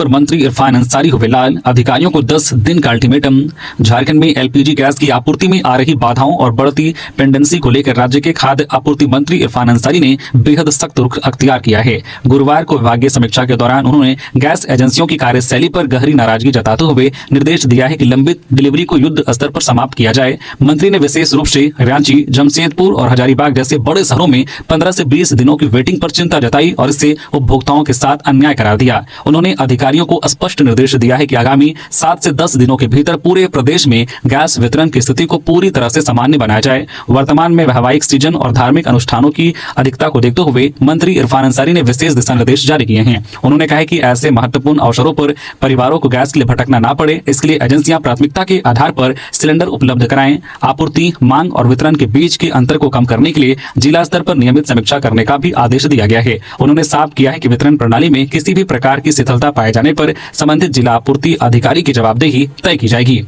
पर मंत्री इरफान अंसारी हुए लाल, अधिकारियों को 10 दिन का अल्टीमेटम। झारखंड में एलपीजी गैस की आपूर्ति में आ रही बाधाओं और बढ़ती पेंडेंसी को लेकर राज्य के खाद्य आपूर्ति मंत्री इरफान अंसारी ने बेहद सख्त रुख अख्तियार किया है। गुरुवार को विभागीय समीक्षा के दौरान उन्होंने गैस एजेंसियों की कार्यशैली पर गहरी नाराजगी जताते हुए निर्देश दिया है कि लंबित डिलीवरी को युद्ध स्तर पर समाप्त किया जाए। मंत्री ने विशेष रूप से रांची, जमशेदपुर और हजारीबाग जैसे बड़े शहरों में 15 से 20 दिनों की वेटिंग पर चिंता जताई और इससे उपभोक्ताओं के साथ अन्याय करार दिया। उन्होंने अधिकारियों को स्पष्ट निर्देश दिया है कि आगामी 7 से 10 दिनों के भीतर पूरे प्रदेश में गैस वितरण की स्थिति को पूरी तरह से सामान्य बनाया जाए। वर्तमान में वैवाहिक सीजन और धार्मिक अनुष्ठानों की अधिकता को देखते हुए मंत्री इरफान अंसारी ने विशेष दिशा निर्देश जारी किए हैं। उन्होंने कहा कि ऐसे महत्वपूर्ण अवसरों पर परिवारों को गैस के लिए भटकना ना पड़े, इसके लिए एजेंसियां प्राथमिकता के आधार पर सिलेंडर उपलब्ध कराएं। आपूर्ति, मांग और वितरण के बीच के अंतर को कम करने के लिए जिला स्तर पर नियमित समीक्षा करने का भी आदेश दिया गया है। उन्होंने साफ किया है कि वितरण प्रणाली में किसी भी प्रकार की शिथिलता पाए जाने पर संबंधित जिला आपूर्ति अधिकारी की जवाबदेही तय की जाएगी।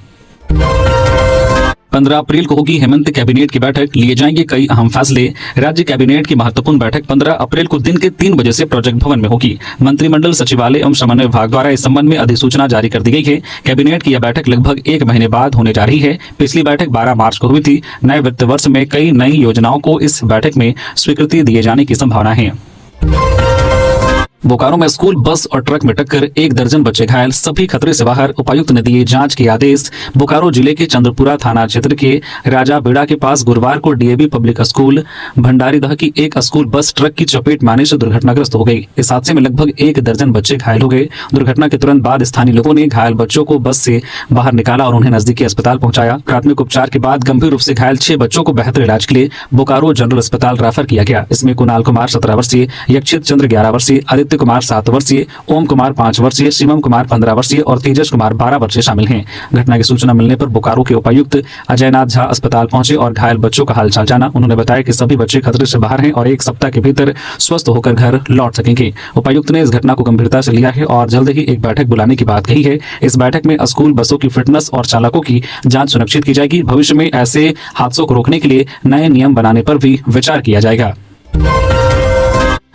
15 अप्रैल को होगी हेमंत कैबिनेट की बैठक, लिए जाएंगे कई अहम फैसले। राज्य कैबिनेट की महत्वपूर्ण बैठक 15 अप्रैल को दिन के 3 बजे से प्रोजेक्ट भवन में होगी। मंत्रिमंडल सचिवालय एवं समन्वय विभाग द्वारा इस संबंध में अधिसूचना जारी कर दी गई है। कैबिनेट की यह बैठक लगभग 1 महीने बाद होने जा रही है। पिछली बैठक 12 मार्च को हुई थी। नए वित्त वर्ष में कई नई योजनाओं को इस बैठक में स्वीकृति दिए जाने की संभावना है। बोकारो में स्कूल बस और ट्रक में टक्कर, 1 दर्जन बच्चे घायल, सभी खतरे से बाहर, उपायुक्त ने दिए जांच के आदेश। बोकारो जिले के चंद्रपुरा थाना क्षेत्र के राजा बेड़ा के पास गुरुवार को डीएवी पब्लिक स्कूल भंडारीदह की एक स्कूल बस ट्रक की चपेट में आने से दुर्घटनाग्रस्त हो गई। इस हादसे में लगभग 1 दर्जन बच्चे घायल हो गए। दुर्घटना के तुरंत बाद स्थानीय लोगों ने घायल बच्चों को बस से बाहर निकाला और उन्हें नजदीकी अस्पताल पहुंचाया। प्राथमिक उपचार के बाद गंभीर रूप से घायल 6 बच्चों को बेहतर इलाज के लिए बोकारो जनरल अस्पताल रेफर किया गया। इसमें कुणाल कुमार 17 वर्षीय, यक्षित चंद्र 11 वर्षीय, आदित्य कुमार 7 वर्षीय, ओम कुमार 5 वर्षीय, शिवम कुमार 15 वर्षीय और तेजस कुमार 12 वर्षीय शामिल हैं। घटना की सूचना मिलने पर बोकारो के उपायुक्त अजयनाथ झा अस्पताल पहुंचे और घायल बच्चों का हालचाल जाना। उन्होंने बताया कि सभी बच्चे खतरे से बाहर हैं और 1 सप्ताह के भीतर स्वस्थ होकर घर लौट सकेंगे। उपायुक्त ने इस घटना को गंभीरता से लिया है और जल्द ही एक बैठक बुलाने की बात कही है। इस बैठक में स्कूल बसों की फिटनेस और चालकों की जांच सुनिश्चित की जाएगी। भविष्य में ऐसे हादसों को रोकने के लिए नए नियम बनाने पर भी विचार किया जाएगा।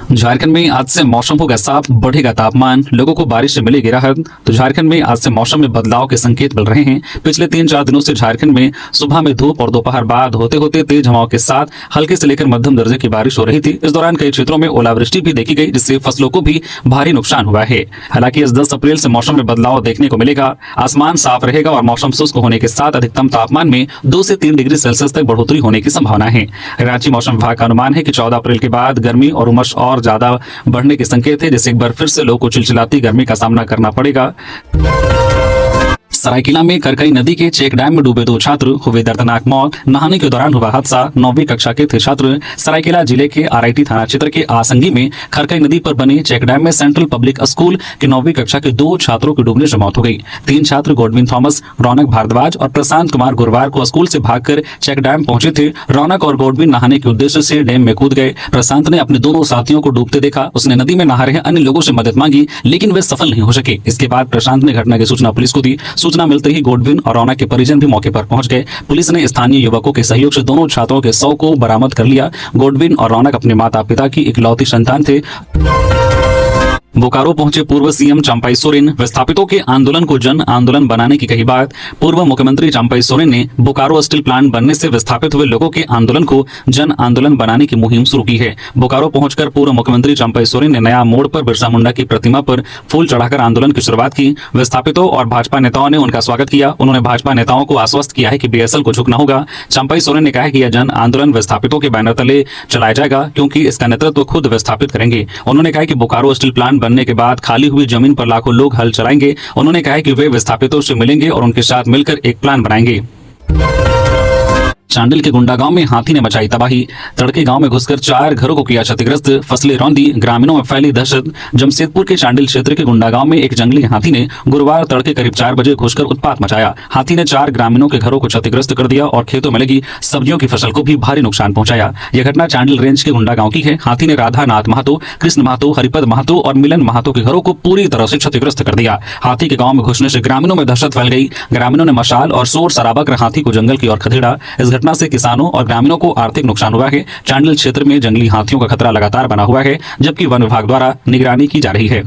झारखंड में आज से मौसम होगा साफ, बढ़ेगा तापमान, लोगों को बारिश से मिलेगी राहत। तो झारखंड में आज से मौसम में बदलाव के संकेत मिल रहे हैं। पिछले 3-4 दिनों से झारखंड में सुबह में धूप और दोपहर बाद होते होते तेज हवाओं के साथ हल्के से लेकर मध्यम दर्जे की बारिश हो रही थी। इस दौरान कई क्षेत्रों में ओलावृष्टि भी देखी गई, जिससे फसलों को भी भारी नुकसान हुआ है। हालांकि इस 10 अप्रैल से मौसम में बदलाव देखने को मिलेगा। आसमान साफ रहेगा और मौसम शुष्क होने के साथ अधिकतम तापमान में 2 से 3 डिग्री सेल्सियस तक बढ़ोतरी होने की संभावना है। रांची मौसम विभाग का अनुमान है कि 14 अप्रैल के बाद गर्मी और उमस और ज्यादा बढ़ने के संकेत है, जिससे एक बार फिर से लोगों को चिलचिलाती गर्मी का सामना करना पड़ेगा। सरायकेला में करकई नदी के चेक डैम में डूबे 2 छात्र, हुए दर्दनाक मौत। नहाने के दौरान हुआ हादसा। 9वीं कक्षा के थे छात्र। सरायकेला जिले के आरआईटी थाना क्षेत्र के आसंगी में खरकई नदी पर बने चेक डैम में सेंट्रल पब्लिक स्कूल के 9वीं कक्षा के 2 छात्रों की डूबने से मौत हो गई। 3 छात्र गॉडविन थॉमस, रौनक भारद्वाज और प्रशांत कुमार गुरुवार को स्कूल से भागकर चेक डैम पहुंचे थे। रौनक और गॉडविन नहाने के उद्देश्य से डैम में कूद गए। प्रशांत ने अपने दोनों साथियों को डूबते देखा। उसने नदी में नहा रहे अन्य लोगों से मदद मांगी, लेकिन वे सफल नहीं हो सके। इसके बाद प्रशांत ने घटना की सूचना पुलिस को दी। सूचना मिलते ही गॉडविन और रौनक के परिजन भी मौके पर पहुंच गए। पुलिस ने स्थानीय युवकों के सहयोग से दोनों छात्रों के शव को बरामद कर लिया। गॉडविन और रौनक अपने माता पिता की इकलौती संतान थे। बोकारो पहुंचे पूर्व सीएम चंपाई सोरेन, विस्थापितों के आंदोलन को जन आंदोलन बनाने की कही बात। पूर्व मुख्यमंत्री चंपाई सोरेन ने बोकारो स्टील प्लांट बनने से विस्थापित हुए लोगों के आंदोलन को जन आंदोलन बनाने की मुहिम शुरू की है। बोकारो पहुंचकर पूर्व मुख्यमंत्री चंपाई सोरेन ने नया मोड़ पर बिरसा मुंडा की प्रतिमा पर फूल चढ़ाकर आंदोलन की शुरुआत की। विस्थापितों और भाजपा नेताओं ने उनका स्वागत किया। उन्होंने भाजपा नेताओं को आश्वस्त किया है कि बीएसएल को झुकना होगा। चंपाई सोरेन ने कहा है कि यह जन आंदोलन विस्थापितों के बैनर तले चलाया जाएगा, क्योंकि इसका नेतृत्व खुद विस्थापित करेंगे। उन्होंने कहा कि बोकारो स्टील प्लांट बनने के बाद खाली हुई जमीन पर लाखों लोग हल चलाएंगे। उन्होंने कहा कि वे विस्थापितों से मिलेंगे और उनके साथ मिलकर एक प्लान बनाएंगे। चांडिल के गुंडा गांव में हाथी ने मचाई तबाही। तड़के गांव में घुसकर 4 घरों को किया क्षतिग्रस्त, फसलें रौंदी, ग्रामीणों में फैली दहशत। जमशेदपुर के चांडिल क्षेत्र के गुंडा गांव में एक जंगली हाथी ने गुरुवार तड़के करीब 4 बजे घुसकर उत्पात मचाया। हाथी ने 4 ग्रामीणों के घरों को क्षतिग्रस्त कर दिया और खेतों में लगी सब्जियों की फसल को भी भारी नुकसान पहुंचाया। यह घटना चांडिल रेंज के गुंडा गांव की है। हाथी ने राधा नाथ महतो, कृष्ण महतो, हरिपद महतो और मिलन महतो के घरों को पूरी तरह से क्षतिग्रस्त कर दिया। हाथी के गांव में घुसने से ग्रामीणों में दहशत फैल गई। ग्रामीणों ने मशाल और शोर शराबा कर हाथी को जंगल की ओर खदेड़ा। इस घटना से किसानों और ग्रामीणों को आर्थिक नुकसान हुआ है। चांडिल क्षेत्र में जंगली हाथियों का खतरा लगातार बना हुआ है, जबकि वन विभाग द्वारा निगरानी की जा रही है।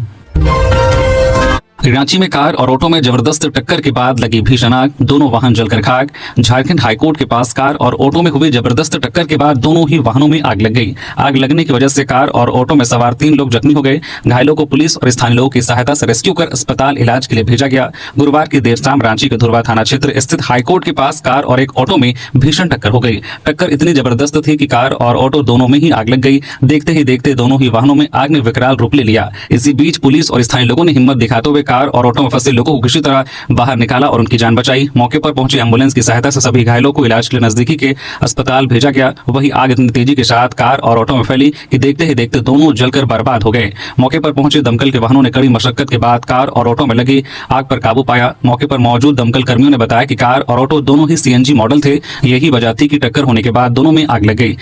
रांची में कार और ऑटो में जबरदस्त टक्कर के बाद लगी भीषण आग, दोनों वाहन जलकर खाक। झारखंड हाईकोर्ट के पास कार और ऑटो में हुई जबरदस्त टक्कर के बाद दोनों ही वाहनों में आग लग गई। आग लगने की वजह से कार और ऑटो में सवार 3 लोग जख्मी हो गए। घायलों को पुलिस और स्थानीय लोगों की सहायता से रेस्क्यू कर अस्पताल इलाज के लिए भेजा गया। गुरुवार की देर शाम रांची के धुरवा थाना क्षेत्र स्थित हाईकोर्ट के पास कार और एक ऑटो में भीषण टक्कर हो गई। टक्कर इतनी जबरदस्त थी कि कार और ऑटो दोनों में ही आग लग गई। देखते ही देखते दोनों ही वाहनों में आग ने विकराल रूप ले लिया। इसी बीच पुलिस और स्थानीय लोगों ने हिम्मत दिखाते हुए कार और ऑटो में फंसे लोगों को किसी तरह बाहर निकाला और उनकी जान बचाई। मौके पर पहुंची एम्बुलेंस की सहायता से सभी घायलों को इलाज के लिए नजदीकी के अस्पताल भेजा गया। वहीं आग इतनी तेजी के साथ कार और ऑटो में फैली कि देखते ही देखते दोनों जलकर बर्बाद हो गए। मौके पर पहुंचे दमकल के वाहनों ने कड़ी मशक्कत के बाद कार और ऑटो में लगी आग पर काबू पाया। मौके पर मौजूद दमकल कर्मियों ने बताया कि कार और ऑटो दोनों ही सीएनजी मॉडल थे। यही वजह थी कि टक्कर होने के बाद दोनों में आग लग गई।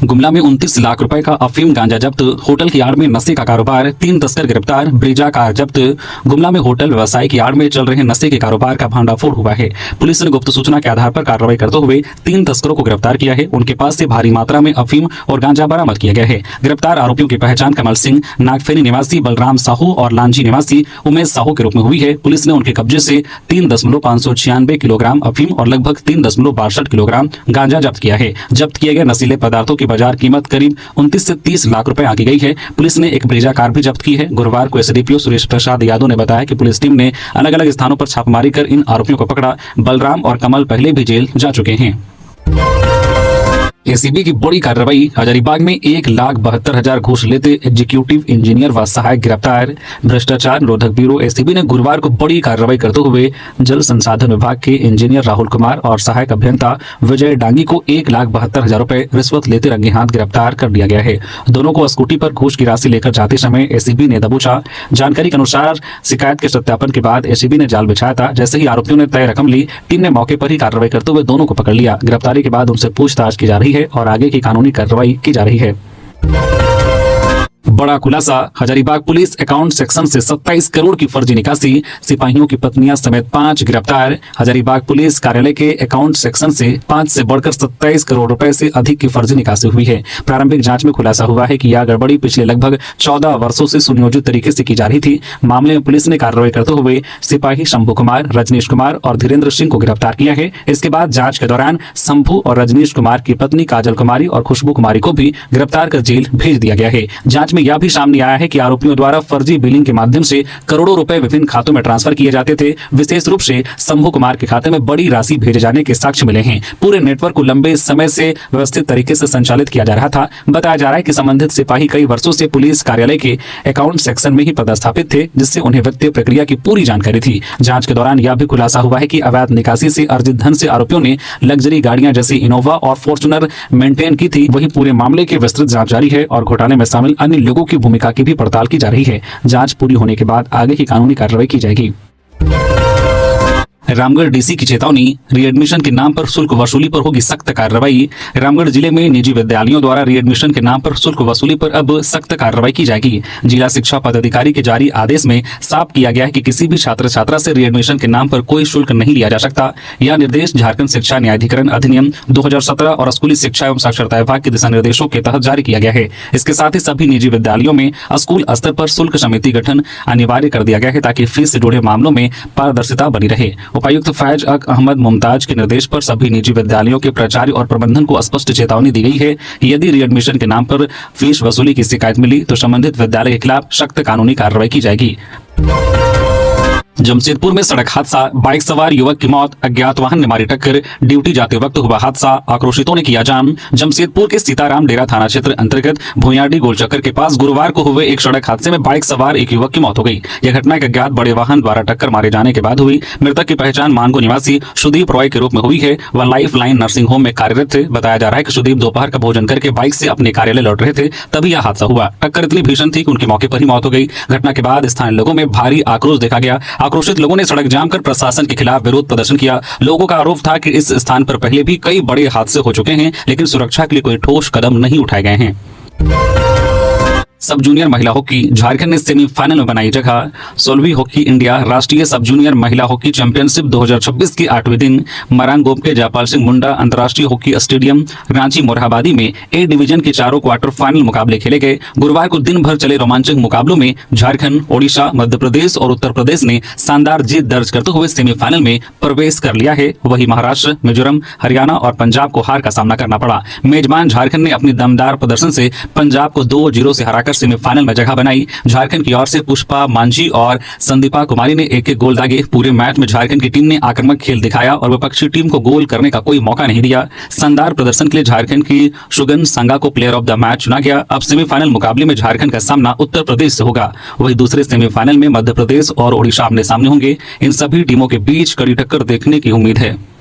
गुमला में 29 लाख रुपए का अफीम गांजा जब्त, होटल की आड़ में नशे का कारोबार, 3 तस्कर गिरफ्तार, ब्रेजा कार जब्त। गुमला में होटल व्यवसाय की आड़ में चल रहे नशे के कारोबार का भांडाफोड़ हुआ है। पुलिस ने गुप्त सूचना के आधार पर कार्रवाई करते हुए 3 तस्करों को गिरफ्तार किया है। उनके पास से भारी मात्रा में अफीम और गांजा बरामद किया गया है। गिरफ्तार आरोपियों की पहचान कमल सिंह, नागफेनी निवासी बलराम साहू और लांजी निवासी उमेश साहू के रूप में हुई है। पुलिस ने उनके कब्जे से 3.596 किलोग्राम अफीम और लगभग 3.62 किलोग्राम गांजा जब्त किया है। जब्त किए गए नशीले पदार्थों की बाजार कीमत करीब 29 से 30 लाख रुपए आंकी गई है। पुलिस ने एक ब्रेजा कार भी जब्त की है। गुरुवार को एसडीपीओ सुरेश प्रसाद यादव ने बताया कि पुलिस टीम ने अलग अलग स्थानों पर छापेमारी कर इन आरोपियों को पकड़ा। बलराम और कमल पहले भी जेल जा चुके हैं। एसीबी की बड़ी कार्रवाई, हजारीबाग में 1,72,000 घूस लेते एग्जीक्यूटिव इंजीनियर व सहायक गिरफ्तार। भ्रष्टाचार निरोधक ब्यूरो एसीबी ने गुरुवार को बड़ी कार्रवाई करते हुए जल संसाधन विभाग के इंजीनियर राहुल कुमार और सहायक अभियंता विजय डांगी को 1,72,000 रुपए रिश्वत लेते रंगे हाथ गिरफ्तार कर लिया गया है। दोनों को स्कूटी पर घूस की राशि लेकर जाते समय एसीबी ने दबोचा। जानकारी के अनुसार शिकायत के सत्यापन के बाद एसीबी ने जाल बिछाया था। जैसे ही आरोपियों ने तय रकम ली, टीम ने मौके पर ही कार्रवाई करते हुए दोनों को पकड़ लिया। गिरफ्तारी के बाद उनसे पूछताछ की जा रही है और आगे की कानूनी कार्रवाई की जा रही है। बड़ा खुलासा, हजारीबाग पुलिस अकाउंट सेक्शन से 27 करोड़ की फर्जी निकासी, सिपाहियों की पत्नियां समेत 5 गिरफ्तार। हजारीबाग पुलिस कार्यालय के अकाउंट सेक्शन से 5 से बढ़कर 27 करोड़ रुपए से अधिक की फर्जी निकासी हुई है। प्रारंभिक जांच में खुलासा हुआ है कि यह गड़बड़ी पिछले लगभग 14 वर्षों से सुनियोजित तरीके से की जा रही थी। मामले में पुलिस ने कार्रवाई करते हुए सिपाही शंभू कुमार, रजनीश कुमार और धीरेन्द्र सिंह को गिरफ्तार किया है। इसके बाद जांच के दौरान शंभू और रजनीश कुमार की पत्नी काजल कुमारी और खुशबू कुमारी को भी गिरफ्तार कर जेल भेज दिया गया है। जांच में यह भी सामने आया है कि आरोपियों द्वारा फर्जी बिलिंग के माध्यम से करोड़ों रुपए विभिन्न खातों में ट्रांसफर किए जाते थे। विशेष रूप से शंभू कुमार के खाते में बड़ी राशि भेजे जाने के साक्ष्य मिले हैं। पूरे नेटवर्क को लंबे समय से व्यवस्थित तरीके से संचालित किया जा रहा था। बताया जा रहा है कि संबंधित सिपाही कई वर्षों से पुलिस कार्यालय के अकाउंट सेक्शन में ही पदस्थापित थे, जिससे उन्हें वित्तीय प्रक्रिया की पूरी जानकारी थी। जांच के दौरान यह भी खुलासा हुआ है कि अवैध निकासी से अर्जित धन से आरोपियों ने लग्जरी गाड़ियां जैसी इनोवा और फॉर्च्यूनर मेंटेन की थी। वहीं पूरे मामले की विस्तृत जांच जारी है और घोटाले में शामिल अन्य लोगों की भूमिका की भी पड़ताल की जा रही है। जांच पूरी होने के बाद आगे की कानूनी कार्रवाई की जाएगी। रामगढ़ डीसी की चेतावनी, रीएडमिशन के नाम पर शुल्क वसूली पर होगी सख्त कार्रवाई। रामगढ़ जिले में निजी विद्यालयों द्वारा रीएडमिशन के नाम पर शुल्क वसूली पर अब सख्त कार्रवाई की जाएगी। जिला शिक्षा पदाधिकारी के जारी आदेश में साफ किया गया है कि किसी भी छात्र छात्रा से रीएडमिशन के नाम पर कोई शुल्क नहीं लिया जा सकता। यह निर्देश झारखंड शिक्षा न्यायाधिकरण अधिनियम 2017 और स्कूली शिक्षा एवं साक्षरता विभाग के दिशा निर्देशों के तहत जारी किया गया है। इसके साथ ही सभी निजी विद्यालयों में स्कूल स्तर पर शुल्क समिति गठन अनिवार्य कर दिया गया है, ताकि फीस से जुड़े मामलों में पारदर्शिता बनी रहे। उपायुक्त फैज अक अहमद मुमताज के निर्देश पर सभी निजी विद्यालयों के प्राचार्य और प्रबंधन को स्पष्ट चेतावनी दी गई है कि यदि रीएडमिशन के नाम पर फीस वसूली की शिकायत मिली तो संबंधित विद्यालय के खिलाफ सख्त कानूनी कार्रवाई की जाएगी। जमशेदपुर में सड़क हादसा, बाइक सवार युवक की मौत, अज्ञात वाहन ने मारी टक्कर, ड्यूटी जाते वक्त हुआ हादसा, आक्रोशितों ने किया जाम। जमशेदपुर के सीताराम डेरा थाना क्षेत्र अंतर्गत भुयाडी गोलचक्कर के पास गुरुवार को हुए एक सड़क हादसे में बाइक सवार एक युवक की मौत हो गई। यह घटना एक अज्ञात बड़े वाहन द्वारा टक्कर मारे जाने के बाद हुई। मृतक की पहचान मानगो निवासी सुदीप रॉय के रूप में हुई है। वह लाइफ लाइन नर्सिंग होम में कार्यरत थे। बताया जा रहा है कि सुदीप दोपहर का भोजन करके बाइक से अपने कार्यालय लौट रहे थे, तभी यह हादसा हुआ। टक्कर इतनी भीषण थी कि उनकी मौके पर ही मौत हो गई। घटना के बाद स्थानीय लोगों में भारी आक्रोश देखा गया। आक्रोशित लोगों ने सड़क जाम कर प्रशासन के खिलाफ विरोध प्रदर्शन किया। लोगों का आरोप था कि इस स्थान पर पहले भी कई बड़े हादसे हो चुके हैं, लेकिन सुरक्षा के लिए कोई ठोस कदम नहीं उठाए गए हैं। सब जूनियर महिला हॉकी झारखंड ने सेमीफाइनल में बनाई जगह। 16वीं हॉकी इंडिया राष्ट्रीय सब जूनियर महिला हॉकी चैंपियनशिप 2026 के 8वें दिन मरांगोम के जयपाल सिंह मुंडा अंतर्राष्ट्रीय हॉकी स्टेडियम रांची मोरहाबादी में ए डिवीजन के चारों क्वार्टर फाइनल मुकाबले खेले गए। गुरुवार को दिन भर चले रोमांचक मुकाबलों में झारखंड, ओडिशा, मध्य प्रदेश और उत्तर प्रदेश ने शानदार जीत दर्ज करते हुए सेमीफाइनल में प्रवेश कर लिया है। वहीं महाराष्ट्र, मिजोरम, हरियाणा और पंजाब को हार का सामना करना पड़ा। मेजबान झारखंड ने अपनी दमदार प्रदर्शन से पंजाब को 2-0 से हराकर सेमीफाइनल में जगह बनाई। झारखंड की ओर से पुष्पा मांझी और संदीपा कुमारी ने एक-एक गोल दागे। पूरे मैच में झारखंड की टीम ने आक्रामक खेल दिखाया और विपक्षी टीम को गोल करने का कोई मौका नहीं दिया। शानदार प्रदर्शन के लिए झारखंड की शुगन संगा को प्लेयर ऑफ द मैच चुना गया। अब सेमीफाइनल मुकाबले में झारखंड का सामना उत्तर प्रदेश से होगा। वहीं दूसरे सेमीफाइनल में मध्य प्रदेश और ओडिशा आमने सामने होंगे। इन सभी टीमों के बीच कड़ी टक्कर देखने की उम्मीद है।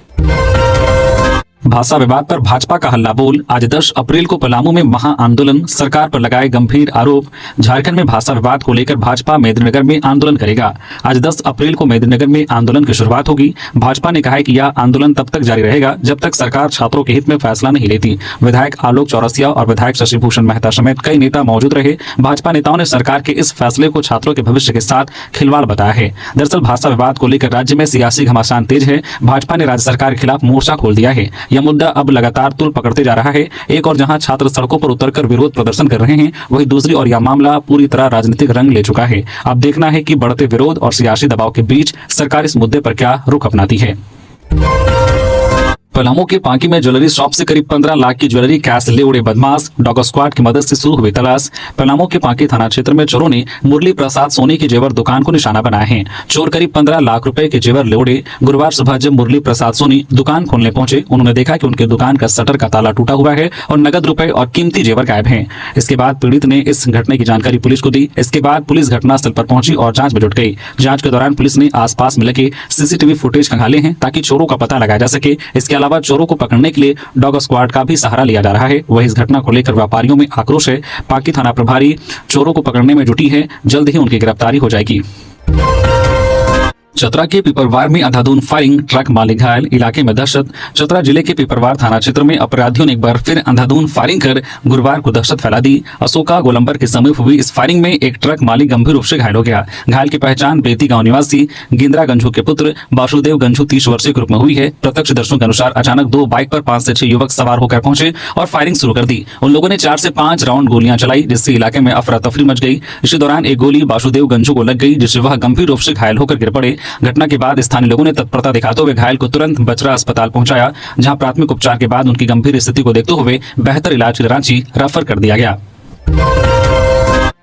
भाषा विवाद पर भाजपा का हल्ला बोल। आज 10 अप्रैल को पलामू में महाआंदोलन, सरकार पर लगाए गंभीर आरोप। झारखंड में भाषा विवाद को लेकर भाजपा मेदिनीनगर में आंदोलन करेगा। आज 10 अप्रैल को मेदिनीनगर में आंदोलन की शुरुआत होगी। भाजपा ने कहा है कि यह आंदोलन तब तक जारी रहेगा जब तक सरकार छात्रों के हित में फैसला नहीं लेती। विधायक आलोक चौरसिया और विधायक शशि भूषण मेहता समेत कई नेता मौजूद रहे। भाजपा नेताओं ने सरकार के इस फैसले को छात्रों के भविष्य के साथ खिलवाड़ बताया है। दरअसल भाषा विवाद को लेकर राज्य में सियासी घमासान तेज है। भाजपा ने राज्य सरकार के खिलाफ मोर्चा खोल दिया है। यह मुद्दा अब लगातार तूल पकड़ते जा रहा है। एक और जहां छात्र सड़कों पर उतरकर विरोध प्रदर्शन कर रहे हैं, वहीं दूसरी ओर यह मामला पूरी तरह राजनीतिक रंग ले चुका है। अब देखना है कि बढ़ते विरोध और सियासी दबाव के बीच सरकार इस मुद्दे पर क्या रुख अपनाती है। पलामू के पांकी में ज्वेलरी शॉप से करीब 15 लाख की ज्वेलरी कैश ले उड़े बदमाश। डॉग स्क्वाड की मदद से शुरू हुई तलाश। पलामू के पांकी थाना क्षेत्र में चोरों ने मुरली प्रसाद सोनी की जेवर दुकान को निशाना बनाया है। चोर करीब 15 लाख रुपए के जेवर ले उड़े। गुरुवार सुबह जब मुरली प्रसाद सोनी दुकान खोलने पहुंचे, उन्होंने देखा कि उनकी दुकान का शटर का ताला टूटा हुआ है और नगद रुपए और कीमती जेवर गायब हैं। इसके बाद पीड़ित ने इस घटने की जानकारी पुलिस को दी। इसके बाद पुलिस घटनास्थल पर पहुंची और जांच में जुट गई। जांच के दौरान पुलिस ने आसपास में लगे सीसीटीवी फुटेज खंगाले हैं ताकि चोरों का पता लगाया जा सके। इसके अलावा चोरों को पकड़ने के लिए डॉग स्क्वाड का भी सहारा लिया जा रहा है। वहीं इस घटना को लेकर व्यापारियों में आक्रोश है। पांकी थाना प्रभारी चोरों को पकड़ने में जुटी है। जल्द ही उनकी गिरफ्तारी हो जाएगी। चतरा के पिपरवार में अंधाधुंध फायरिंग, ट्रक मालिक घायल, इलाके में दहशत। चतरा जिले के पिपरवार थाना क्षेत्र में अपराधियों ने एक बार फिर अंधाधुंध फायरिंग कर गुरुवार को दहशत फैला दी। अशोका गोलंबर के समीप हुई इस फायरिंग में एक ट्रक मालिक गंभीर रूप से घायल हो गया। घायल की पहचान बेती गांव निवासी गेंद्रा गंझू के पुत्र वासुदेव गंझू 30 वर्षीय के रूप में हुई है। प्रत्यक्षदर्शियों के अनुसार अचानक 2 बाइक पर 5 से 6 युवक सवार होकर पहुंचे और फायरिंग शुरू कर दी। उन लोगों ने 4 से 5 राउंड गोलियां चलाई, जिससे इलाके में अफरा तफरी मच गई। इसी दौरान एक गोली वासुदेव गंझू को लग गई, जिससे वह गंभीर रूप से घायल होकर गिर पड़े। घटना के बाद स्थानीय लोगों ने तत्परता दिखाते हुए घायल को तुरंत बचरा अस्पताल पहुंचाया, जहां प्राथमिक उपचार के बाद उनकी गंभीर स्थिति को देखते हुए बेहतर इलाज के लिए रांची रेफर कर दिया गया।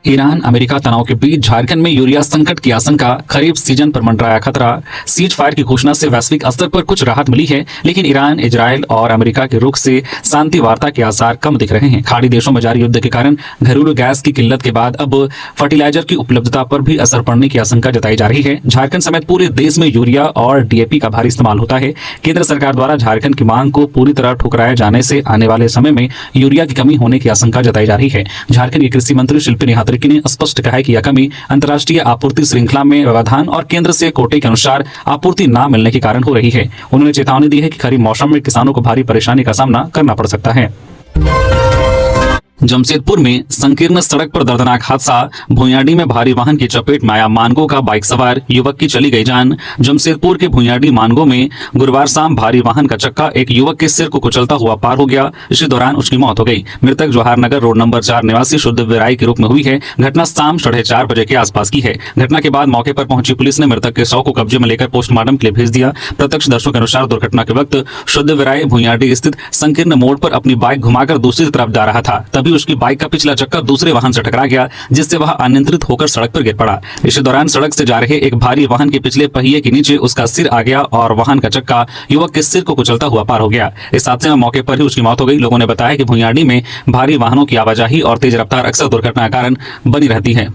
ईरान अमेरिका तनाव के बीच झारखंड में यूरिया संकट की आशंका, खरीफ सीजन पर मंडराया खतरा। सीज फायर की घोषणा से वैश्विक स्तर पर कुछ राहत मिली है, लेकिन ईरान, इजराइल और अमेरिका के रुख से शांति वार्ता के आसार कम दिख रहे हैं। खाड़ी देशों में जारी युद्ध के कारण घरेलू गैस की किल्लत के बाद अब फर्टिलाइजर की उपलब्धता पर भी असर पड़ने की आशंका जताई जा रही है। झारखंड समेत पूरे देश में यूरिया और डीएपी का भारी इस्तेमाल होता है। केंद्र सरकार द्वारा झारखंड की मांग को पूरी तरह ठुकराए जाने से आने वाले समय में यूरिया की कमी होने की आशंका जताई जा रही है। झारखंड के कृषि मंत्री शिल्पी निहात्रिकी ने स्पष्ट कहा है कि यह कमी अंतर्राष्ट्रीय आपूर्ति श्रृंखला में व्यवधान और केंद्र से कोटे के अनुसार आपूर्ति न मिलने के कारण हो रही है। उन्होंने चेतावनी दी है कि खरीफ मौसम में किसानों को भारी परेशानी का सामना करना पड़ सकता है। जमशेदपुर में संकीर्ण सड़क पर दर्दनाक हादसा, भुइयाडी में भारी वाहन की चपेट में आया मानगो का बाइक सवार युवक की चली गई जान। जमशेदपुर के भुइयाडी मानगो में गुरुवार शाम भारी वाहन का चक्का एक युवक के सिर को कुचलता हुआ पार हो गया। इसी दौरान उसकी मौत हो गई। मृतक जवाहर नगर रोड नंबर 4 निवासी शुद्ध विराई के रूप में हुई है। घटना शाम 4:30 बजे के आसपास की है। घटना के बाद मौके पर पहुंची पुलिस ने मृतक के शव को कब्जे में लेकर पोस्टमार्टम के लिए भेज दिया। प्रत्यक्षदर्शियों के अनुसार दुर्घटना के वक्त शुद्ध विराई भुइयाडी स्थित संकीर्ण मोड़ पर अपनी बाइक घुमाकर दूसरी तरफ जा रहा था। तभी उसकी बाइक का चक्कर दूसरे वाहन से टकरा गया, जिससे वह अनियंत्रित होकर सड़क पर गिर पड़ा। इसी दौरान सड़क से जा रहे एक भारी वाहन के पिछले पहिए के नीचे उसका सिर आ गया और वाहन का चक्का युवक के सिर को कुचलता हुआ पार हो गया। इस हादसे में मौके पर ही उसकी मौत हो गई। लोगों ने बताया कि भुइयाडी में भारी वाहनों की आवाजाही और तेज रफ्तार अक्सर दुर्घटना का कारण बनी रहती है।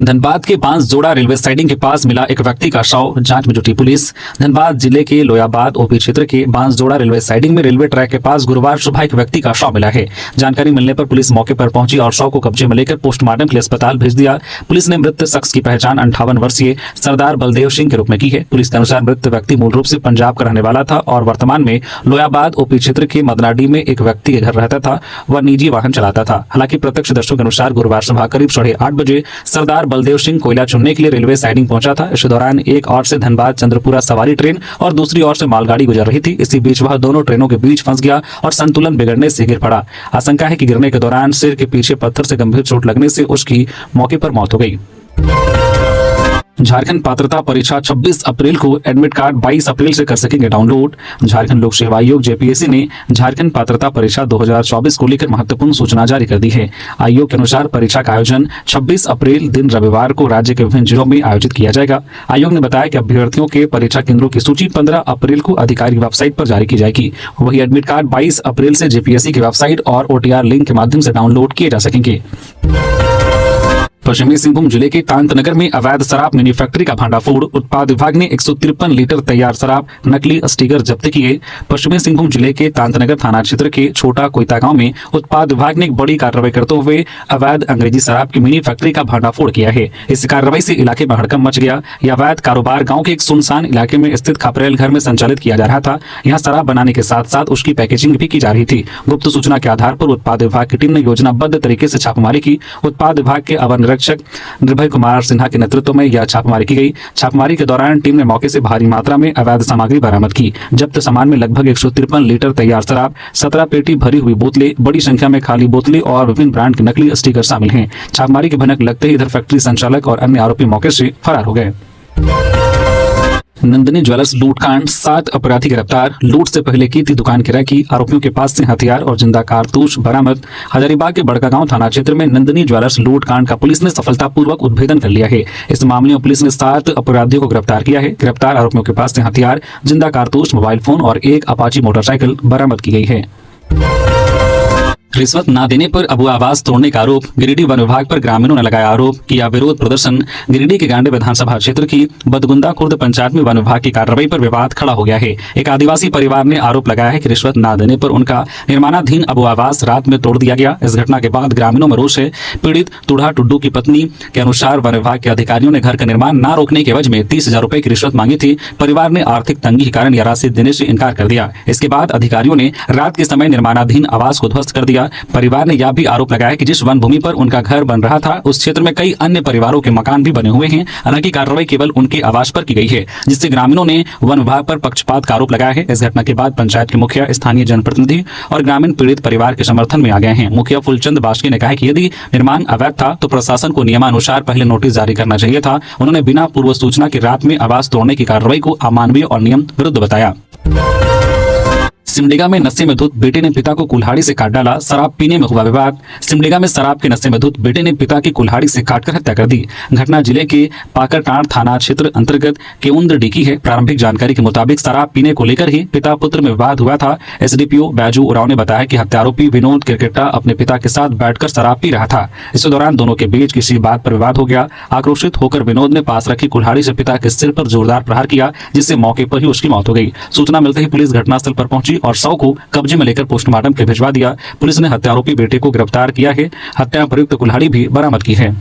धनबाद के बांसजोड़ा रेलवे साइडिंग के पास मिला एक व्यक्ति का शव, जांच में जुटी पुलिस। धनबाद जिले के लोयाबाद ओपी क्षेत्र के बांसजोड़ा रेलवे साइडिंग में रेलवे ट्रैक के पास गुरुवार सुबह एक व्यक्ति का शव मिला है। जानकारी मिलने पर पुलिस मौके पर पहुंची और शव को कब्जे में लेकर पोस्टमार्टम के लिए अस्पताल भेज दिया। पुलिस ने मृत शख्स की पहचान 58 वर्षीय सरदार बलदेव सिंह के रूप में की है। पुलिस के अनुसार मृत व्यक्ति मूल रूप से पंजाब का रहने वाला था और वर्तमान में लोयाबाद ओपी क्षेत्र के मदनाडी में एक व्यक्ति के घर रहता था। वह निजी वाहन चलाता था। हालांकि प्रत्यक्षदर्शियों के अनुसार गुरुवार सुबह करीब 8:30 बजे सरदार बलदेव सिंह कोयला चुनने के लिए रेलवे साइडिंग पहुंचा था। इस दौरान एक ओर से धनबाद चंद्रपुरा सवारी ट्रेन और दूसरी ओर से मालगाड़ी गुजर रही थी। इसी बीच वह दोनों ट्रेनों के बीच फंस गया और संतुलन बिगड़ने से गिर पड़ा। आशंका है कि गिरने के दौरान सिर के पीछे पत्थर से गंभीर चोट लगने से उसकी मौके पर मौत हो गई। झारखंड पात्रता परीक्षा 26 अप्रैल को, एडमिट कार्ड 22 अप्रैल से कर सकेंगे डाउनलोड। झारखंड लोक सेवा आयोग जेपीएससी ने झारखंड पात्रता परीक्षा 2024 को लेकर महत्वपूर्ण सूचना जारी कर दी है। आयोग के अनुसार परीक्षा का आयोजन 26 अप्रैल दिन रविवार को राज्य के विभिन्न जिलों में आयोजित किया जाएगा। आयोग ने बताया कि अभ्यर्थियों के परीक्षा केंद्रों की सूची 15 अप्रैल को आधिकारिक वेबसाइट पर जारी की जाएगी। वही एडमिट कार्ड 22 अप्रैल से जेपीएससी की वेबसाइट और OTR लिंक के माध्यम से डाउनलोड किए जा सकेंगे। पश्चिमी सिंहभूम जिले के तांतनगर में अवैध शराब मिनी फैक्ट्री का भांडाफोड़। उत्पाद विभाग ने 153 लीटर तैयार शराब, नकली स्टिकर जब्त किए। पश्चिमी सिंहभूम जिले के तांतनगर थाना क्षेत्र के छोटा कोयता गांव में उत्पाद विभाग ने एक बड़ी कार्रवाई करते हुए अवैध अंग्रेजी शराब की मिनी फैक्ट्री का भांडाफोड़ किया है। इस कार्रवाई से इलाके में हड़कंप मच गया। यह अवैध कारोबार गाँव के एक सुनसान इलाके में स्थित खपरेल घर में संचालित किया जा रहा था। यहाँ शराब बनाने के साथ साथ उसकी पैकेजिंग भी की जा रही थी। गुप्त सूचना के आधार पर उत्पाद विभाग की टीम ने योजनाबद्ध तरीके से छापेमारी की। उत्पाद विभाग के अवर निरीक्षक निर्भय कुमार सिन्हा के नेतृत्व में यह छापेमारी की गई। छापेमारी के दौरान टीम ने मौके से भारी मात्रा में अवैध सामग्री बरामद की। जब्त सामान में लगभग 153 लीटर तैयार शराब, 17 पेटी भरी हुई बोतलें, बड़ी संख्या में खाली बोतलें और विभिन्न ब्रांड के नकली स्टिकर शामिल हैं। छापेमारी की भनक लगते ही इधर फैक्ट्री संचालक और अन्य आरोपी मौके से फरार हो गए। नंदिनी ज्वेलर्स लूटकांड, 7 अपराधी गिरफ्तार। लूट से पहले की थी दुकान किराए की। आरोपियों के पास से हथियार और जिंदा कारतूस बरामद। हजारीबाग के बड़कागांव थाना क्षेत्र में नंदिनी ज्वेलर्स लूटकांड का पुलिस ने सफलतापूर्वक उद्भेदन कर लिया है। इस मामले में पुलिस ने 7 अपराधियों को गिरफ्तार किया है। गिरफ्तार आरोपियों के पास से हथियार, जिंदा कारतूस, मोबाइल फोन और एक अपाची मोटरसाइकिल बरामद की गई है। रिश्वत न देने पर अबू आवास तोड़ने का आरोप। गिरिडीह वन विभाग पर ग्रामीणों ने लगाया आरोप, किया विरोध प्रदर्शन। गिरिडीह के गांडे विधानसभा क्षेत्र की बदगुंदा खुर्द पंचायत में वन विभाग की कार्रवाई पर विवाद खड़ा हो गया है। एक आदिवासी परिवार ने आरोप लगाया है कि रिश्वत न देने पर उनका निर्माणाधीन अबू आवास रात में तोड़ दिया गया। इस घटना के बाद ग्रामीणों में रोष है। पीड़ित तुढ़ा टुड्डू की पत्नी के अनुसार वन विभाग के अधिकारियों ने घर का निर्माण न रोकने के एवज में 30,000 रुपए की रिश्वत मांगी थी। परिवार ने आर्थिक तंगी के कारण यह राशि देने से इनकार कर दिया। इसके बाद अधिकारियों ने रात के समय निर्माणाधीन आवास को ध्वस्त कर दिया। परिवार ने यह भी आरोप लगाया कि जिस वन भूमि पर उनका घर बन रहा था उस क्षेत्र में कई अन्य परिवारों के मकान भी बने हुए हैं। हालांकि कार्रवाई केवल उनके आवास पर की गई है, जिससे ग्रामीणों ने वन विभाग पर पक्षपात का आरोप लगाया है। इस घटना के बाद पंचायत के मुखिया, स्थानीय जनप्रतिनिधि और ग्रामीण पीड़ित परिवार के समर्थन में आ गए हैं। मुखिया फूलचंद बास्के ने कहा कि यदि निर्माण अवैध था तो प्रशासन को नियमानुसार पहले नोटिस जारी करना चाहिए था। उन्होंने बिना पूर्व सूचना की रात में आवास तोड़ने की कार्रवाई को अमानवीय और नियम विरुद्ध बताया। सिमडेगा में नशे में धुत बेटे ने पिता को कुल्हाड़ी से काट डाला। शराब पीने में हुआ विवाद। सिमडेगा में शराब के नशे में धुत बेटे ने पिता की कुल्हाड़ी से काटकर हत्या कर दी। घटना जिले के पाकरटांड थाना क्षेत्र अंतर्गत केउंद्रडी की है। प्रारंभिक जानकारी के मुताबिक शराब पीने को लेकर ही पिता पुत्र में विवाद हुआ था। एसडीपीओ बैजू उराव ने बताया कि हत्यारोपी विनोद क्रिकेटा अपने पिता के साथ बैठकर शराब पी रहा था। इस दौरान दोनों के बीच किसी बात पर विवाद हो गया। आक्रोशित होकर विनोद ने पास रखी कुल्हाड़ी से पिता के सिर पर जोरदार प्रहार किया, जिससे मौके पर ही उसकी मौत हो गई। सूचना मिलते ही पुलिस घटनास्थल पर पहुंची और शव को कब्जे में लेकर पोस्टमार्टम के लिए भिजवा दिया। पुलिस ने हत्यारोपी बेटे को गिरफ्तार किया है। हत्या प्रयुक्त कुल्हाड़ी भी बरामद की है।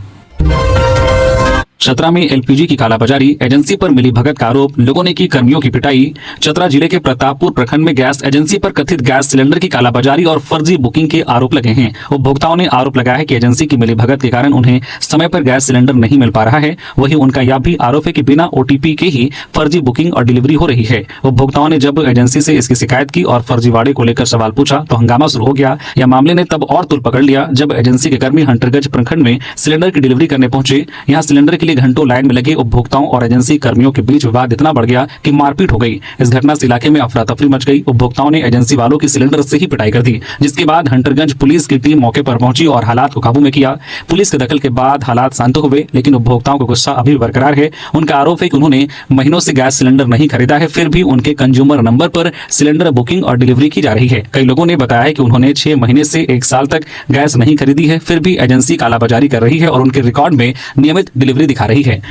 चतरा में एलपीजी की कालाबाजारी, एजेंसी पर मिली भगत का आरोप। लोगों ने की कर्मियों की पिटाई। चतरा जिले के प्रतापपुर प्रखंड में गैस एजेंसी पर कथित गैस सिलेंडर की कालाबाजारी और फर्जी बुकिंग के आरोप लगे हैं। उपभोक्ताओं ने आरोप लगाया है कि एजेंसी की मिली भगत के कारण उन्हें समय पर गैस सिलेंडर नहीं मिल पा रहा है। वहीं उनका यह भी आरोप है कि बिना OTP के ही फर्जी बुकिंग और डिलीवरी हो रही है। उपभोक्ताओं ने जब एजेंसी से इसकी शिकायत की और फर्जीवाड़े को लेकर सवाल पूछा तो हंगामा शुरू हो गया। यह मामले ने तब और तुल पकड़ लिया जब एजेंसी के कर्मी हंटरगंज प्रखंड में सिलेंडर की डिलीवरी करने पहुंचे। यहाँ सिलेंडर के लिए आगे घंटों लाइन में लगे उपभोक्ताओं और एजेंसी कर्मियों के बीच विवाद इतना बढ़ गया कि मारपीट हो गई। इस घटना से इलाके में अफरा तफरी मच गई। उपभोक्ताओं ने एजेंसी वालों की सिलेंडर से ही पिटाई कर दी, जिसके बाद हंटरगंज पुलिस की टीम मौके पर पहुंची और हालात को काबू में किया। पुलिस के दखल के बाद हालात शांत हुए, लेकिन उपभोक्ताओं का गुस्सा अभी बरकरार है। उनका आरोप है कि उन्होंने महीनों से गैस सिलेंडर नहीं खरीदा है, फिर भी उनके कंज्यूमर नंबर पर सिलेंडर बुकिंग और डिलीवरी की जा रही है। कई लोगों ने बताया है कि उन्होंने 6 महीने से 1 साल तक गैस नहीं खरीदी है, फिर भी एजेंसी कालाबाजारी कर रही है और उनके रिकॉर्ड में नियमित डिलीवरी दिखा रही है।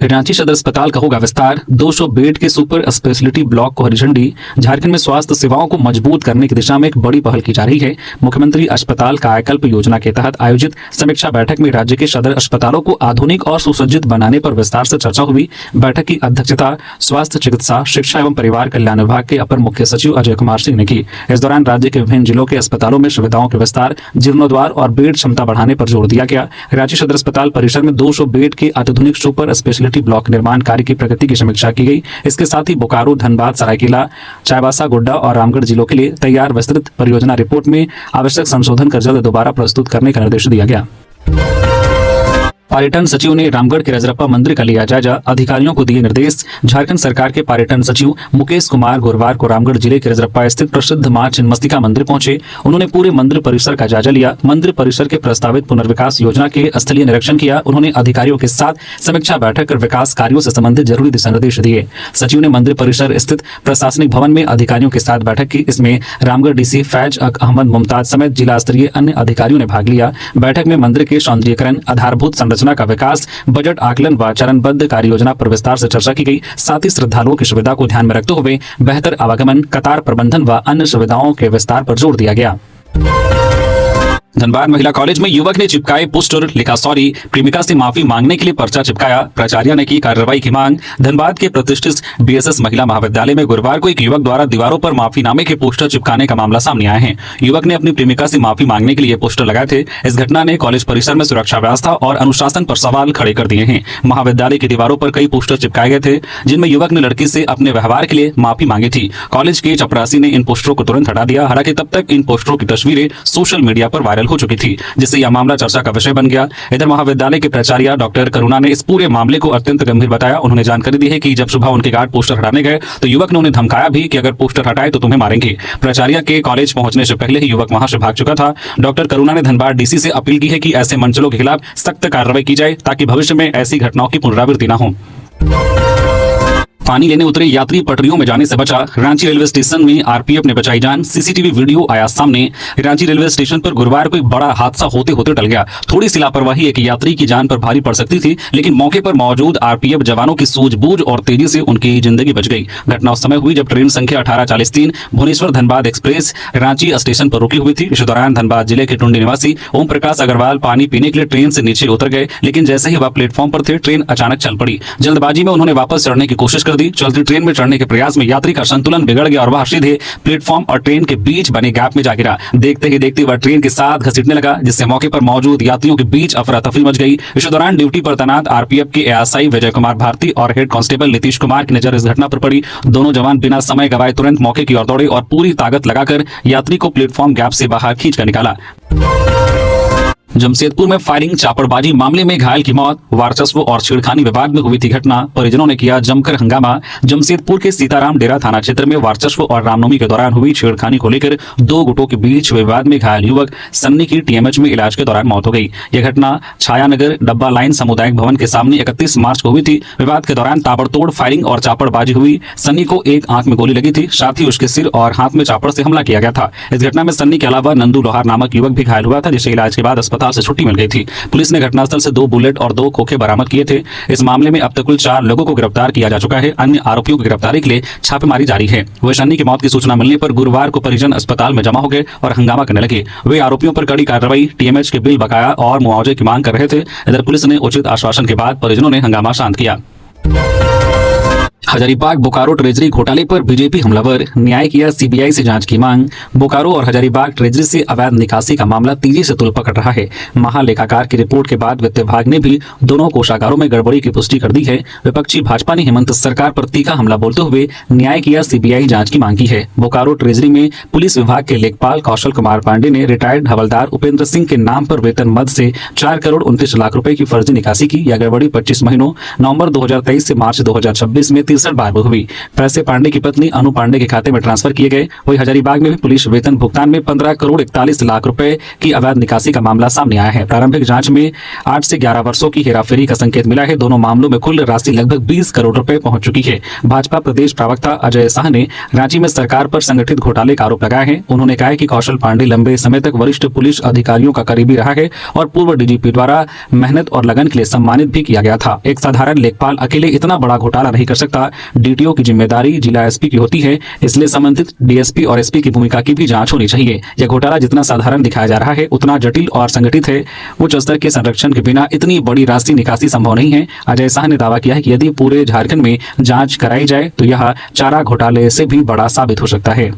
रांची सदर अस्पताल का होगा विस्तार। 200 बेड के सुपर स्पेशलिटी ब्लॉक को हरी झंडी। झारखंड में स्वास्थ्य सेवाओं को मजबूत करने की दिशा में एक बड़ी पहल की जा रही है। मुख्यमंत्री अस्पताल कायाकल्प योजना के तहत आयोजित समीक्षा बैठक में राज्य के सदर अस्पतालों को आधुनिक और सुसज्जित बनाने पर विस्तार से चर्चा हुई। बैठक की अध्यक्षता स्वास्थ्य, चिकित्सा, शिक्षा एवं परिवार कल्याण विभाग के अपर मुख्य सचिव अजय कुमार सिंह ने की। इस दौरान राज्य के विभिन्न जिलों के अस्पतालों में सुविधाओं के विस्तार, जीर्णोद्वार और बेड क्षमता बढ़ाने पर जोर दिया गया। रांची सदर अस्पताल परिसर में 200 बेड के अत्याधुनिक सुपर स्पेशलिटी ब्लॉक निर्माण कार्य की प्रगति की समीक्षा की गई। इसके साथ ही बोकारो, धनबाद, सरायकेला, चाईबासा, गोड्डा और रामगढ़ जिलों के लिए तैयार विस्तृत परियोजना रिपोर्ट में आवश्यक संशोधन कर जल्द दोबारा प्रस्तुत करने का निर्देश दिया गया। पर्यटन सचिव ने रामगढ़ के रजरप्पा मंदिर का लिया जायजा, अधिकारियों को दिए निर्देश। झारखंड सरकार के पर्यटन सचिव मुकेश कुमार गुरुवार को रामगढ़ जिले के रजरप्पा स्थित प्रसिद्ध मां छिन्नमस्तिका मंदिर पहुंचे। उन्होंने पूरे मंदिर परिसर का जायजा लिया। मंदिर परिसर के प्रस्तावित पुनर्विकास योजना के स्थलीय निरीक्षण किया। उन्होंने अधिकारियों के साथ समीक्षा बैठक कर विकास कार्यों से संबंधित जरूरी दिशा निर्देश दिए। सचिव ने मंदिर परिसर स्थित प्रशासनिक भवन में अधिकारियों के साथ बैठक की। इसमें रामगढ़ डीसी फैज अहमद मुमताज समेत जिला स्तरीय अन्य अधिकारियों ने भाग लिया। बैठक में मंदिर के सौंदर्यीकरण, आधारभूत संरचना का विकास, बजट आकलन व चरणबद्ध कार्य योजना पर विस्तार से चर्चा की गई। साथ ही श्रद्धालुओं की सुविधा को ध्यान में रखते हुए बेहतर आवागमन, कतार प्रबंधन व अन्य सुविधाओं के विस्तार पर जोर दिया गया। धनबाद महिला कॉलेज में युवक ने चिपकाए पोस्टर, लिखा सॉरी, प्रेमिका से माफी मांगने के लिए पर्चा चिपकाया। प्राचार्य ने की कार्रवाई की मांग। धनबाद के प्रतिष्ठित बीएसएस महिला महाविद्यालय में गुरुवार को एक युवक द्वारा दीवारों पर माफीनामे के पोस्टर चिपकाने का मामला सामने आया है। युवक ने अपनी प्रेमिका से माफी मांगने के लिए पोस्टर लगाए थे। इस घटना ने कॉलेज परिसर में सुरक्षा व्यवस्था और अनुशासन पर सवाल खड़े कर दिए हैं। महाविद्यालय की दीवारों पर कई पोस्टर चिपकाए गए थे, जिनमें युवक ने लड़की से अपने व्यवहार के लिए माफी मांगी थी। कॉलेज के चपरासी ने इन पोस्टरों को तुरंत हटा दिया। हालांकि तब तक इन पोस्टरों की तस्वीरें सोशल मीडिया पर वायरल हो चुकी थी, जिससे यह मामला चर्चा का विषय बन गया। इधर महाविद्यालय के प्राचार्य डॉक्टर करुणा ने इस पूरे मामले को अत्यंत गंभीर बताया। उन्होंने जानकारी दी है कि जब सुबह उनके गार्ड पोस्टर हटाने गए तो युवक ने उन्हें धमकाया भी कि अगर पोस्टर हटाए तो तुम्हें मारेंगे। प्राचार्य के कॉलेज पहुंचने से पहले ही युवक वहां से भाग चुका था। डॉक्टर करुणा ने धनबाद डीसी से अपील की है कि ऐसे मंचलों के खिलाफ सख्त कार्रवाई की जाए ताकि भविष्य में ऐसी घटनाओं की पुनरावृत्ति न हो। पानी लेने उतरे यात्री पटरियों में जाने से बचा। रांची रेलवे स्टेशन में आरपीएफ ने बचाई जान। सीसीटीवी वीडियो आया सामने। रांची रेलवे स्टेशन पर गुरुवार को एक बड़ा हादसा होते होते टल गया। थोड़ी सी लापरवाही एक यात्री की जान पर भारी पड़ सकती थी, लेकिन मौके पर मौजूद आरपीएफ जवानों की सूझबूझ और तेजी से उनकी जिंदगी बच गई। घटना उस समय हुई जब ट्रेन संख्या 1843 भुवनेश्वर धनबाद एक्सप्रेस रांची स्टेशन पर रुकी हुई थी। इस दौरान धनबाद जिले के टुंडी निवासी ओम प्रकाश अग्रवाल पानी पीने के लिए ट्रेन से नीचे उतर गए, लेकिन जैसे ही वह प्लेटफॉर्म पर थे, ट्रेन अचानक चल पड़ी। जल्दबाजी में उन्होंने वापस चढ़ने की कोशिश कर दी। चलती ट्रेन में चढ़ने के प्रयास में यात्री का संतुलन बिगड़ गया और वह सीधे प्लेटफॉर्म और ट्रेन के बीच बने गैप में जा गिरा। देखते ही देखते वह ट्रेन के साथ घसीटने लगा, जिससे मौके पर मौजूद यात्रियों के बीच अफरा तफरी मच गई। इस दौरान ड्यूटी पर तैनात आरपीएफ के एएसआई विजय कुमार भारती और हेड कांस्टेबल नीतीश कुमार की नजर इस घटना पर पड़ी। दोनों जवान बिना समय गवाए तुरंत मौके की ओर दौड़े और पूरी ताकत लगाकर यात्री को प्लेटफॉर्म गैप से बाहर खींचकर निकाला। जमशेदपुर में फायरिंग चापड़बाजी मामले में घायल की मौत। वर्चस्व और छेड़खानी विवाद में हुई थी घटना। परिजनों ने किया जमकर हंगामा। जमशेदपुर के सीताराम डेरा थाना क्षेत्र में वर्चस्व और रामनवमी के दौरान हुई छेड़खानी को लेकर 2 गुटों के बीच विवाद में घायल युवक सन्नी की टीएमएच में इलाज के दौरान मौत हो गई। यह घटना छायानगर डब्बा लाइन सामुदायिक भवन के सामने 31 मार्च को हुई थी। विवाद के दौरान ताबड़तोड़ फायरिंग और चापड़बाजी हुई। सन्नी को एक आंख में गोली लगी थी, साथ ही उसके सिर और हाथ में चापड़ से हमला किया गया था। इस घटना में सन्नी के अलावा नंदू लोहार नामक युवक भी घायल हुआ था, जिसे इलाज के बाद अस्पताल से छुट्टी मिल गई थी। पुलिस ने घटनास्थल से 2 बुलेट और 2 खोखे बरामद किए थे। इस मामले में अब तक कुल 4 लोगों को गिरफ्तार किया जा चुका है। अन्य आरोपियों की गिरफ्तारी के लिए छापेमारी जारी है। वह सन्नी की मौत की सूचना मिलने पर गुरुवार को परिजन अस्पताल में जमा हो गए और हंगामा करने लगे। वे आरोपियों पर कड़ी कार्रवाई, टीएमएच के बिल बकाया और मुआवजे की मांग कर रहे थे। इधर पुलिस ने उचित आश्वासन के बाद परिजनों ने हंगामा शांत किया। हजारीबाग बोकारो ट्रेजरी घोटाले पर बीजेपी हमलावर, न्याय किया सीबीआई से जांच की मांग। बोकारो और हजारीबाग ट्रेजरी से अवैध निकासी का मामला तेजी से तुल पकड़ रहा है। महालेखाकार की रिपोर्ट के बाद वित्त विभाग ने भी दोनों कोषागारों में गड़बड़ी की पुष्टि कर दी है। विपक्षी भाजपा ने हेमंत सरकार पर तीखा हमला बोलते हुए न्याय किया सीबीआई जांच की मांग की है। बोकारो ट्रेजरी में पुलिस विभाग के लेखपाल कौशल कुमार पांडे ने रिटायर्ड हवलदार उपेंद्र सिंह के नाम पर वेतन मद से 4 करोड़ 29 लाख रुपए की फर्जी निकासी की। यह गड़बड़ी 25 महीनों नवंबर 2023 से मार्च 2026 में 63 बार हुई। पैसे पांडे की पत्नी अनु पांडे के खाते में ट्रांसफर किए गए। वही हजारीबाग में भी पुलिस वेतन भुगतान में 15 करोड़ 41 लाख रुपए की अवैध निकासी का मामला सामने आया है। प्रारंभिक जांच में 8 से 11 वर्षों की हेराफेरी का संकेत मिला है। दोनों मामलों में कुल राशि लगभग 20 करोड़ रुपए पहुंच चुकी है। भाजपा प्रदेश प्रवक्ता अजय शाह ने रांची में सरकार पर संगठित घोटाले का आरोप लगाया है। उन्होंने कहा कि कौशल पांडे लंबे समय तक वरिष्ठ पुलिस अधिकारियों का करीबी रहा है और पूर्व डीजीपी द्वारा मेहनत और लगन के लिए सम्मानित भी किया गया था। एक साधारण लेखपाल अकेले इतना बड़ा घोटाला नहीं कर सकता। डीटीओ की जिम्मेदारी जिला एसपी की होती है, इसलिए संबंधित डीएसपी और एसपी की भूमिका की भी जांच होनी चाहिए। यह घोटाला जितना साधारण दिखाया जा रहा है उतना जटिल और संगठित है। उच्च स्तर के संरक्षण के बिना इतनी बड़ी राशि निकासी संभव नहीं है। अजय शाह ने दावा किया है कि यदि पूरे झारखंड में जांच कराई जाए तो यह चारा घोटाले से भी बड़ा साबित हो सकता है।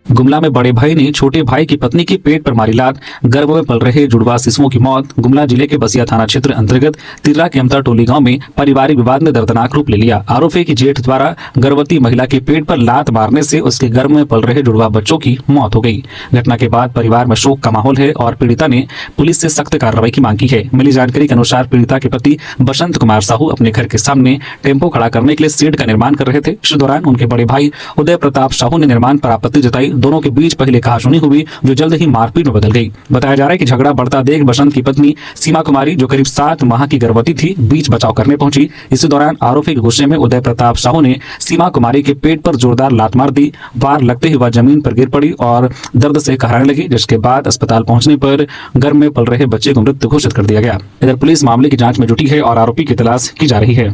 गुमला में बड़े भाई ने छोटे भाई की पत्नी की पेट पर मारी लात, गर्भ में पल रहे जुड़वा शिशुओं की मौत। गुमला जिले के बसिया थाना क्षेत्र अंतर्गत तिर्रा केमता टोली गांव में पारिवारिक विवाद ने दर्दनाक रूप ले लिया। आरोप है कि जेठ द्वारा गर्भवती महिला के पेट पर लात मारने से उसके गर्भ में पल रहे जुड़वा बच्चों की मौत हो गई। घटना के बाद परिवार में शोक का माहौल है और पीड़िता ने पुलिस से सख्त कार्रवाई की मांग की है। मिली जानकारी के अनुसार पीड़िता के पति बसंत कुमार साहू अपने घर के सामने टेम्पो खड़ा करने के लिए शेड का निर्माण कर रहे थे। इस दौरान उनके बड़े भाई उदय प्रताप साहू ने निर्माण पर आपत्ति जताई। दोनों के बीच पहले कहासुनी हुई जो जल्द ही मारपीट में बदल गई। बताया जा रहा है कि झगड़ा बढ़ता देख बसंत की पत्नी सीमा कुमारी जो करीब 7 माह की गर्भवती थी बीच बचाव करने पहुंची। इसी दौरान आरोपी के गुस्से में उदय प्रताप साहू ने सीमा कुमारी के पेट पर जोरदार लात मार दी। वार लगते ही वह जमीन पर गिर पड़ी और दर्द से कहराने लगी, जिसके बाद अस्पताल पहुंचने पर गर्भ में पल रहे बच्चे को मृत घोषित कर दिया गया। इधर पुलिस मामले की जांच में जुटी है और आरोपी की तलाश की जा रही है।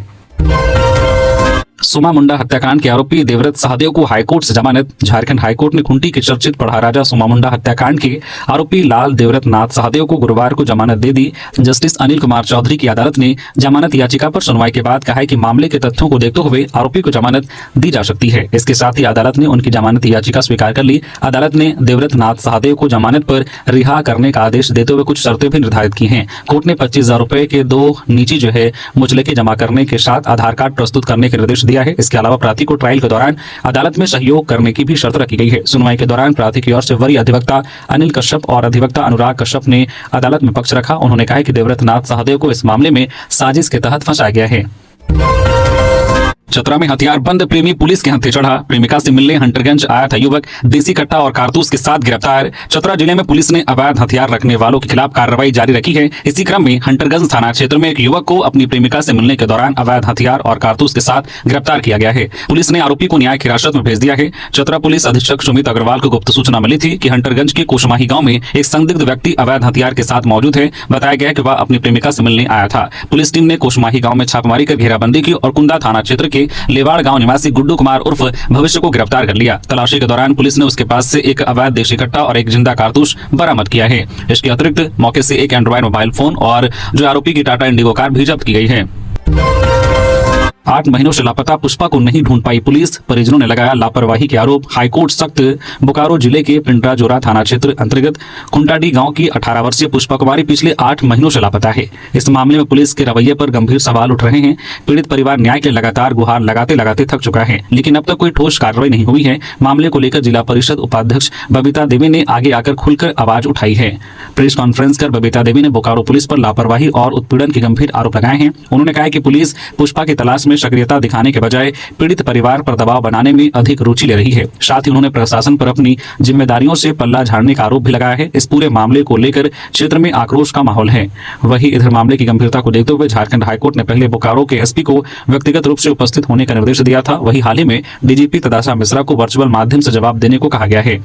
सुमा मुंडा हत्याकांड के आरोपी देवव्रत सहदेव को हाईकोर्ट से जमानत। झारखंड हाईकोर्ट ने खुंटी के चर्चित पढ़ाराजा सुमा मुंडा हत्याकांड के आरोपी लाल देवव्रत नाथ सहदेव को गुरुवार को जमानत दे दी। जस्टिस अनिल कुमार चौधरी की अदालत ने जमानत याचिका पर सुनवाई के बाद कहा है कि मामले के तथ्यों को देखते हुए आरोपी को जमानत दी जा सकती है। इसके साथ ही अदालत ने उनकी जमानत याचिका स्वीकार कर ली। अदालत ने देवव्रत नाथ सहदेव को जमानत पर रिहा करने का आदेश देते हुए कुछ शर्तें भी निर्धारित की हैं। कोर्ट ने 25,000 रुपए के 2 निजी मुचलके जमा करने के साथ आधार कार्ड प्रस्तुत करने के निर्देश दिया है। इसके अलावा प्रार्थी को ट्रायल के दौरान अदालत में सहयोग करने की भी शर्त रखी गई है। सुनवाई के दौरान प्रार्थी की ओर से वरीय अधिवक्ता अनिल कश्यप और अधिवक्ता अनुराग कश्यप ने अदालत में पक्ष रखा। उन्होंने कहा कि देवव्रत नाथ सहदेव को इस मामले में साजिश के तहत फंसाया गया है। चतरा में हथियारबंद प्रेमी पुलिस के हत्थे चढ़ा। प्रेमिका से मिलने हंटरगंज आया था युवक, देसी कट्टा और कारतूस के साथ गिरफ्तार। चतरा जिले में पुलिस ने अवैध हथियार रखने वालों के खिलाफ कार्रवाई जारी रखी है। इसी क्रम में हंटरगंज थाना क्षेत्र में एक युवक को अपनी प्रेमिका से मिलने के दौरान अवैध हथियार और कारतूस के साथ गिरफ्तार किया गया है। पुलिस ने आरोपी को न्यायिक हिरासत में भेज दिया है। चतरा पुलिस अधीक्षक सुमित अग्रवाल को गुप्त सूचना मिली थी कि हंटरगंज के कोशमाही गाँव में एक संदिग्ध व्यक्ति अवैध हथियार के साथ मौजूद है। बताया गया कि वह अपनी प्रेमिका से मिलने आया था। पुलिस टीम ने कोशमाही गाँव में छापेमारी कर घेराबंदी की और कुंदा थाना क्षेत्र के लेवाड़ गाँव निवासी गुड्डू कुमार उर्फ भविष्य को गिरफ्तार कर लिया। तलाशी के दौरान पुलिस ने उसके पास से एक अवैध देशी कट्टा और एक जिंदा कारतूस बरामद किया है। इसके अतिरिक्त मौके से एक एंड्रॉइड मोबाइल फोन और जो आरोपी की टाटा इंडिगो कार भी जब्त की गई है। 8 महीनों से लापता पुष्पा को नहीं ढूंढ पाई पुलिस, परिजनों ने लगाया लापरवाही के आरोप। हाईकोर्ट सख्त। बोकारो जिले के पिंडराजोरा थाना क्षेत्र अंतर्गत कुंटाडी गांव की 18 वर्षीय पुष्पा कुमारी पिछले 8 महीनों से लापता है। इस मामले में पुलिस के रवैये पर गंभीर सवाल उठ रहे हैं। पीड़ित परिवार न्याय के लगातार गुहार लगाते लगाते थक चुका है, लेकिन अब तक कोई ठोस कार्रवाई नहीं हुई है। मामले को लेकर जिला परिषद उपाध्यक्ष बबीता देवी ने आगे आकर खुलकर आवाज उठाई है। प्रेस कॉन्फ्रेंस कर बबीता देवी ने बोकारो पुलिस पर लापरवाही और उत्पीड़न के गंभीर आरोप लगाए हैं। उन्होंने कहा कि पुलिस पुष्पा की तलाश में सक्रियता दिखाने के बजाय पीड़ित परिवार पर दबाव बनाने में अधिक रुचि ले रही है। साथ ही उन्होंने प्रशासन पर अपनी जिम्मेदारियों से पल्ला झाड़ने का आरोप भी लगाया है। इस पूरे मामले को लेकर क्षेत्र में आक्रोश का माहौल है। वहीं इधर मामले की गंभीरता को देखते हुए झारखंड हाईकोर्ट ने पहले बोकारो के एसपी को व्यक्तिगत रूप से उपस्थित होने का निर्देश दिया था। वहीं हाल ही में डीजीपी तदाशा मिश्रा को वर्चुअल माध्यम से जवाब देने को कहा गया है।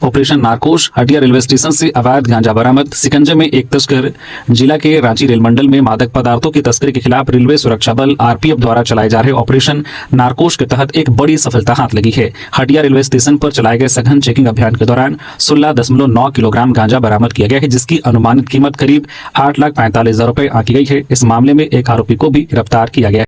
ऑपरेशन नारकोश। हटिया रेलवे स्टेशन से अवैध गांजा बरामद। सिकंजे में एक तस्कर। जिला के रांची रेल मंडल में मादक पदार्थों की तस्करी के खिलाफ रेलवे सुरक्षा बल आरपीएफ द्वारा चलाए जा रहे ऑपरेशन नारकोश के तहत एक बड़ी सफलता हाथ लगी है। हटिया रेलवे स्टेशन पर चलाए गए सघन चेकिंग अभियान के दौरान 16.9 किलोग्राम गांजा बरामद किया गया है, जिसकी अनुमानित कीमत करीब 8,45,000 रुपए आंकी गई है। इस मामले में एक आरोपी को भी गिरफ्तार किया गया है।